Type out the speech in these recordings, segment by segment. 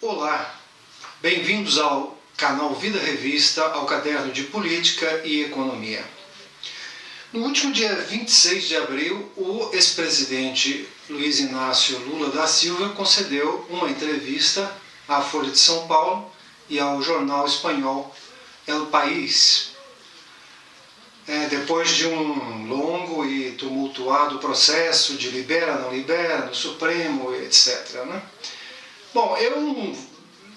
Olá, bem-vindos ao canal Vida Revista, ao caderno de Política e Economia. No último dia 26 de abril, o ex-presidente Luiz Inácio Lula da Silva concedeu uma entrevista à Folha de São Paulo e ao jornal espanhol El País. Depois de um longo e tumultuado processo de libera, não libera, no Supremo, etc. Bom, eu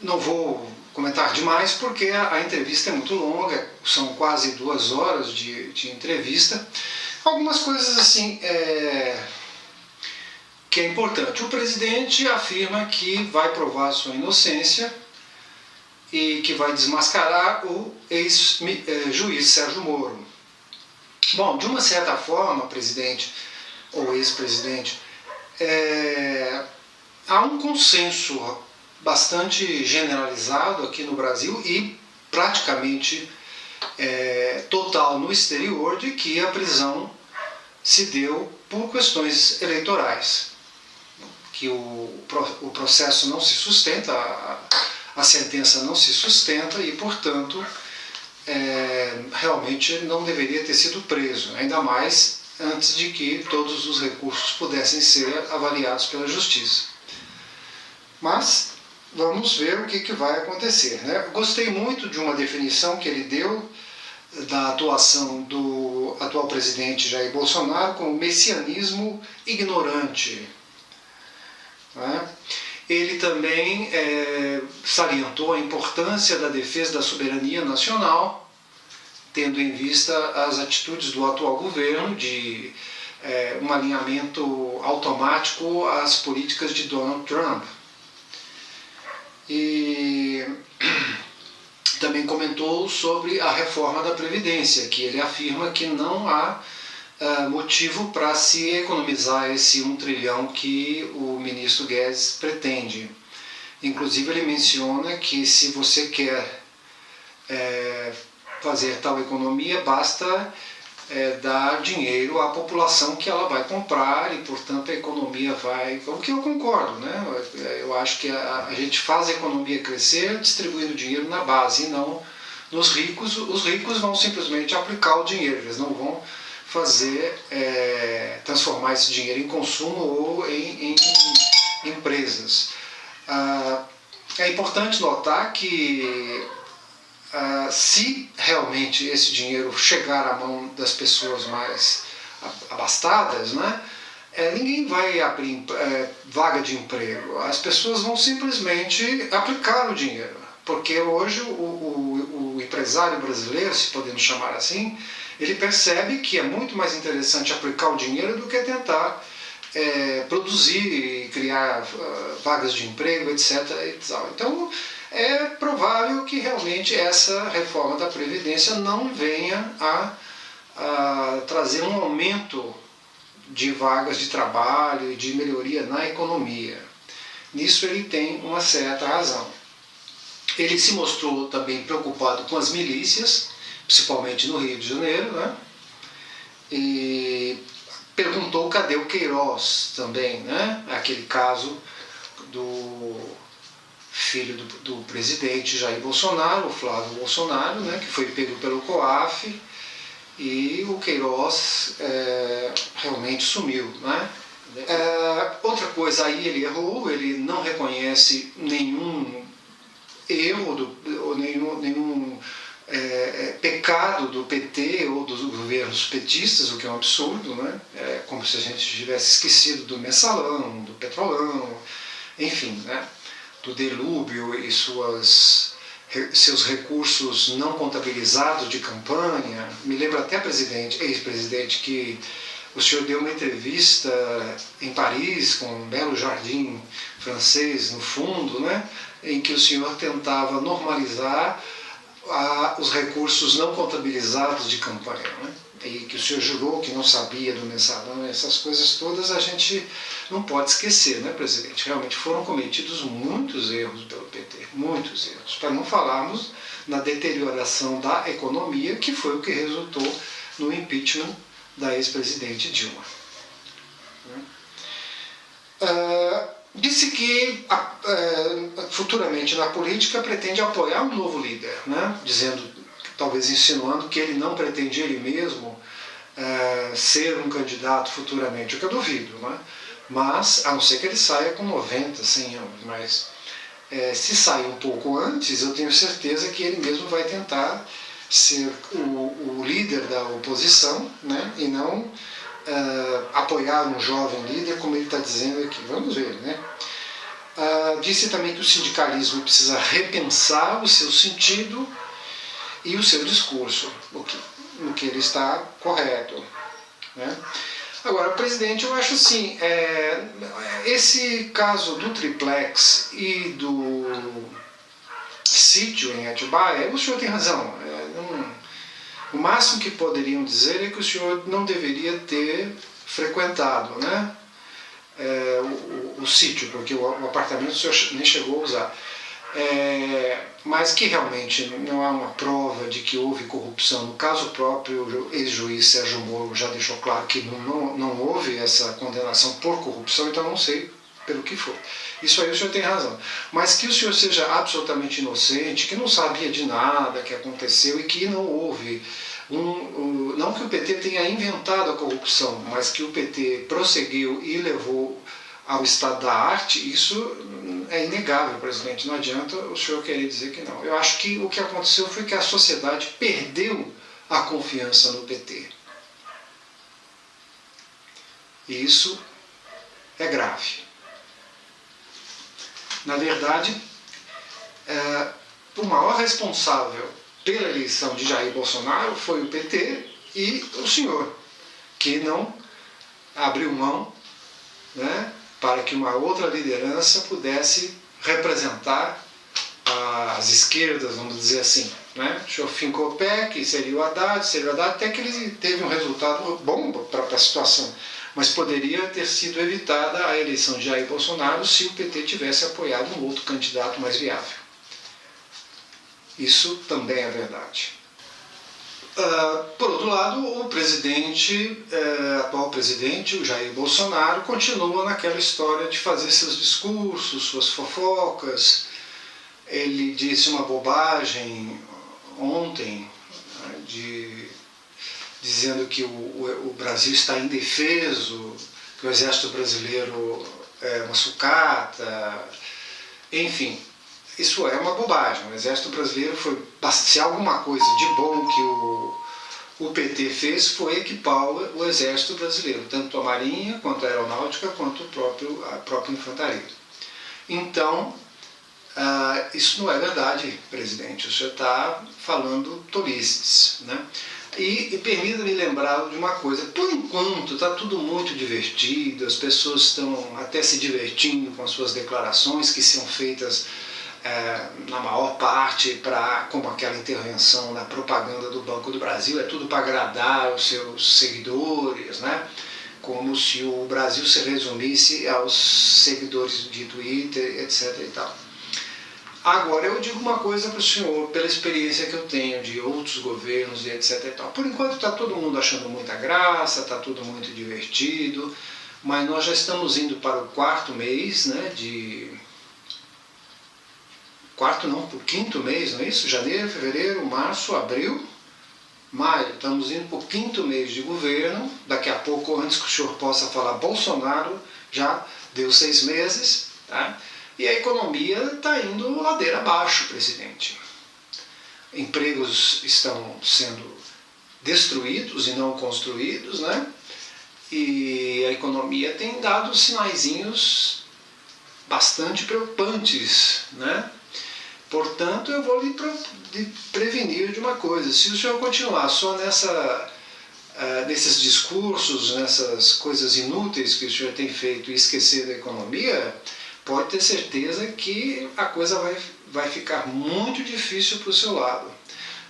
não vou comentar demais porque a entrevista é muito longa, são quase 2 horas de entrevista. Algumas coisas assim que é importante. O presidente afirma que vai provar sua inocência e que vai desmascarar o ex-juiz Sérgio Moro. Bom, de uma certa forma, presidente ou ex-presidente, há um consenso bastante generalizado aqui no Brasil e praticamente total no exterior de que a prisão se deu por questões eleitorais, que o processo não se sustenta, a sentença não se sustenta e, portanto, realmente não deveria ter sido preso, ainda mais antes de que todos os recursos pudessem ser avaliados pela Justiça. Mas vamos ver o que vai acontecer. Gostei muito de uma definição que ele deu da atuação do atual presidente Jair Bolsonaro como messianismo ignorante. Ele também salientou a importância da defesa da soberania nacional, tendo em vista as atitudes do atual governo de um alinhamento automático às políticas de Donald Trump. E também comentou sobre a reforma da Previdência, que ele afirma que não há motivo para se economizar esse 1 trilhão que o ministro Guedes pretende. Inclusive ele menciona que se você quer fazer tal economia, basta dar dinheiro à população que ela vai comprar e, portanto, a economia vai... O que eu concordo, Eu acho que a gente faz a economia crescer distribuindo dinheiro na base e não nos ricos. Os ricos vão simplesmente aplicar o dinheiro, eles não vão transformar esse dinheiro em consumo ou em empresas. É importante notar que se realmente esse dinheiro chegar à mão das pessoas mais abastadas, ninguém vai abrir vaga de emprego. As pessoas vão simplesmente aplicar o dinheiro, porque hoje o empresário brasileiro, se podemos chamar assim, ele percebe que é muito mais interessante aplicar o dinheiro do que tentar produzir e criar vagas de emprego, etc. Então, é provável que realmente essa reforma da Previdência não venha a trazer um aumento de vagas de trabalho e de melhoria na economia. Nisso ele tem uma certa razão. Ele se mostrou também preocupado com as milícias, principalmente no Rio de Janeiro, e perguntou cadê o Queiroz também, aquele caso do filho do presidente Jair Bolsonaro, o Flávio Bolsonaro, que foi pego pelo COAF, e o Queiroz realmente sumiu. Outra coisa, aí ele errou, ele não reconhece nenhum erro, ou nenhum pecado do PT ou dos governos petistas, o que é um absurdo, É como se a gente tivesse esquecido do mensalão, do petrolão, enfim, do delúbio e seus recursos não contabilizados de campanha. Me lembra até ex-presidente, que o senhor deu uma entrevista em Paris, com um belo jardim francês no fundo, em que o senhor tentava normalizar os recursos não contabilizados de campanha, e que o senhor jurou que não sabia do mensalão. Essas coisas todas a gente não pode esquecer, presidente? Realmente foram cometidos muitos erros pelo PT, muitos erros, para não falarmos na deterioração da economia, que foi o que resultou no impeachment da ex-presidente Dilma. Disse que futuramente na política pretende apoiar um novo líder, né? Dizendo, talvez insinuando que ele não pretende ele mesmo ser um candidato futuramente, o que eu duvido, né? Mas, a não ser que ele saia com 90, 100 anos, mas se sair um pouco antes, eu tenho certeza que ele mesmo vai tentar ser o líder da oposição, né? E não apoiar um jovem líder, como ele está dizendo aqui. Vamos ver, né? Disse também que o sindicalismo precisa repensar o seu sentido e o seu discurso, no que ele está correto, né? Agora, presidente, eu acho assim, esse caso do triplex e do sítio em Atibaia, o senhor tem razão. O máximo que poderiam dizer é que o senhor não deveria ter frequentado, né, o sítio, porque o apartamento o senhor nem chegou a usar. Mas que realmente não há uma prova de que houve corrupção. No caso próprio, o ex-juiz Sérgio Moro já deixou claro que não houve essa condenação por corrupção, então não sei pelo que foi. Isso aí o senhor tem razão. Mas que o senhor seja absolutamente inocente, que não sabia de nada que aconteceu e que não houve... não que o PT tenha inventado a corrupção, mas que o PT prosseguiu e levou ao estado da arte, isso é inegável, presidente. Não adianta o senhor querer dizer que não. Eu acho que o que aconteceu foi que a sociedade perdeu a confiança no PT. E isso é grave. Na verdade, o maior responsável pela eleição de Jair Bolsonaro foi o PT e o senhor, que não abriu mão, né, para que uma outra liderança pudesse representar as esquerdas, vamos dizer assim, né? O senhor fincou o pé, que seria o Haddad, até que ele teve um resultado bom para a situação, mas poderia ter sido evitada a eleição de Jair Bolsonaro se o PT tivesse apoiado um outro candidato mais viável. Isso também é verdade. Por outro lado, o atual presidente, o Jair Bolsonaro, continua naquela história de fazer seus discursos, suas fofocas. Ele disse uma bobagem ontem, né, dizendo que o Brasil está indefeso, que o exército brasileiro é uma sucata, enfim. Isso é uma bobagem. O Exército Brasileiro se alguma coisa de bom que o PT fez foi equipar o Exército Brasileiro, tanto a Marinha, quanto a Aeronáutica, quanto a própria Infantaria. Então, isso não é verdade, presidente. O senhor está falando tolices, né? E permita-me lembrar de uma coisa. Por enquanto está tudo muito divertido, as pessoas estão até se divertindo com as suas declarações que são feitas na maior parte como aquela intervenção na propaganda do Banco do Brasil, é tudo para agradar os seus seguidores, né? Como se o Brasil se resumisse aos seguidores de Twitter, etc. e tal. Agora, eu digo uma coisa para o senhor, pela experiência que eu tenho de outros governos e etc. e tal. Por enquanto está todo mundo achando muita graça, está tudo muito divertido, mas nós já estamos indo para o quarto mês, né, o quinto mês, não é isso? Janeiro, fevereiro, março, abril, maio. Estamos indo para o quinto mês de governo. Daqui a pouco, antes que o senhor possa falar Bolsonaro, já deu 6 meses, tá? E a economia está indo ladeira abaixo, presidente. Empregos estão sendo destruídos e não construídos, né? E a economia tem dado sinaizinhos bastante preocupantes, né? Portanto, eu vou lhe prevenir de uma coisa. Se o senhor continuar só nesses discursos, nessas coisas inúteis que o senhor tem feito e esquecer da economia, pode ter certeza que a coisa vai ficar muito difícil para o seu lado.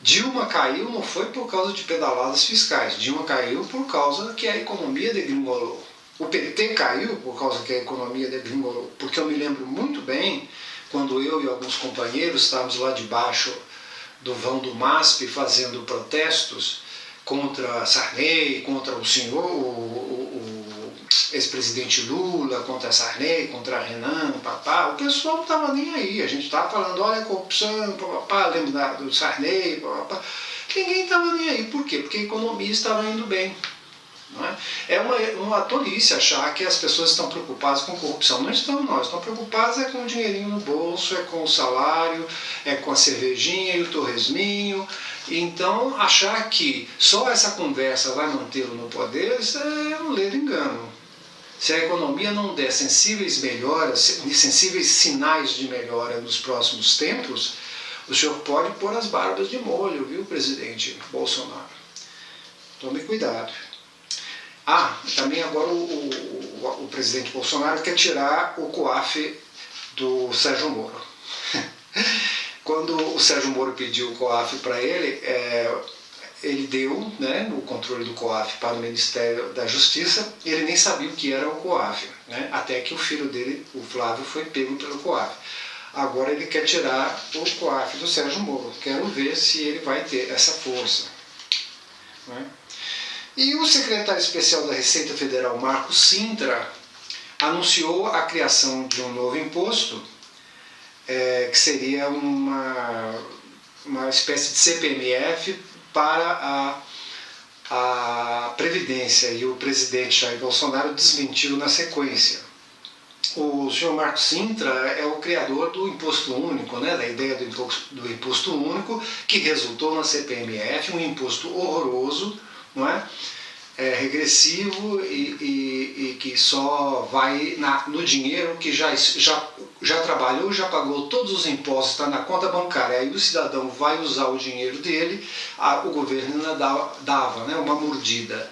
Dilma caiu não foi por causa de pedaladas fiscais. Dilma caiu por causa que a economia degringolou. O PT caiu por causa que a economia degringolou. Porque eu me lembro muito bem quando eu e alguns companheiros estávamos lá debaixo do vão do MASP fazendo protestos contra Sarney, contra o senhor, ex-presidente Lula, contra Sarney, contra Renan, papá, o pessoal não estava nem aí. A gente estava falando, olha, corrupção, papá, lembra do Sarney, papá. Ninguém estava nem aí. Por quê? Porque a economia estava indo bem. Não é? É uma tolice achar que as pessoas estão preocupadas com corrupção. Não estão, nós. Estão preocupadas é com o dinheirinho no bolso, é com o salário, é com a cervejinha e o torresminho. Então, achar que só essa conversa vai mantê-lo no poder, isso é um ledo engano. Se a economia não der sensíveis melhoras, sensíveis sinais de melhora nos próximos tempos, o senhor pode pôr as barbas de molho, viu, presidente Bolsonaro? Tome cuidado. Também agora o presidente Bolsonaro quer tirar o COAF do Sérgio Moro. Quando o Sérgio Moro pediu o COAF para ele, ele deu, né, o controle do COAF para o Ministério da Justiça, e ele nem sabia o que era o COAF, né, até que o filho dele, o Flávio, foi pego pelo COAF. Agora ele quer tirar o COAF do Sérgio Moro. Quero ver se ele vai ter essa força. Né? E o secretário especial da Receita Federal, Marco Sintra, anunciou a criação de um novo imposto, que seria uma espécie de CPMF para a Previdência, e o presidente Jair Bolsonaro desmentiu na sequência. O senhor Marco Sintra é o criador do imposto único, né, da ideia do imposto único, que resultou na CPMF, um imposto horroroso, não é? Regressivo e que só vai no dinheiro que já trabalhou, já pagou todos os impostos, está na conta bancária, aí o cidadão vai usar o dinheiro dele, o governo ainda dava, né, uma mordida.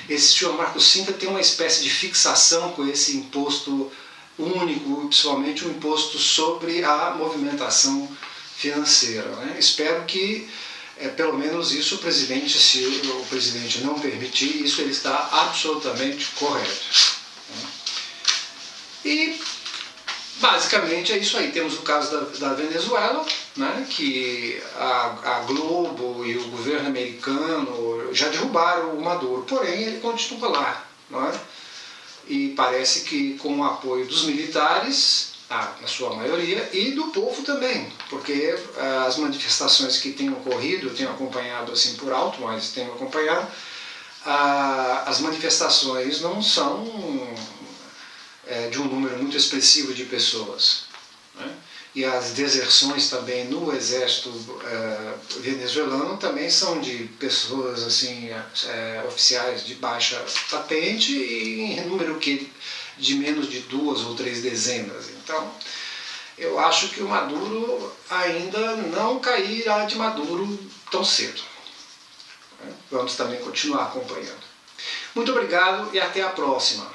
Esse senhor Marco Sintra tem uma espécie de fixação com esse imposto único, principalmente o imposto sobre a movimentação financeira. Né? Espero que pelo menos isso o presidente, se o presidente não permitir, isso ele está absolutamente correto. E basicamente é isso aí. Temos o caso da Venezuela, né, que a Globo e o governo americano já derrubaram o Maduro, porém ele continua lá, não é? E parece que com o apoio dos militares, na sua maioria, e do povo também, porque as manifestações que têm ocorrido, eu tenho acompanhado assim por alto, mas tenho acompanhado, as manifestações não são de um número muito expressivo de pessoas, né? E as deserções também no exército venezuelano também são de pessoas assim, oficiais de baixa patente e em número de menos de 2 ou 3 dezenas. Então, eu acho que o Maduro ainda não cairá de Maduro tão cedo. Vamos também continuar acompanhando. Muito obrigado e até a próxima.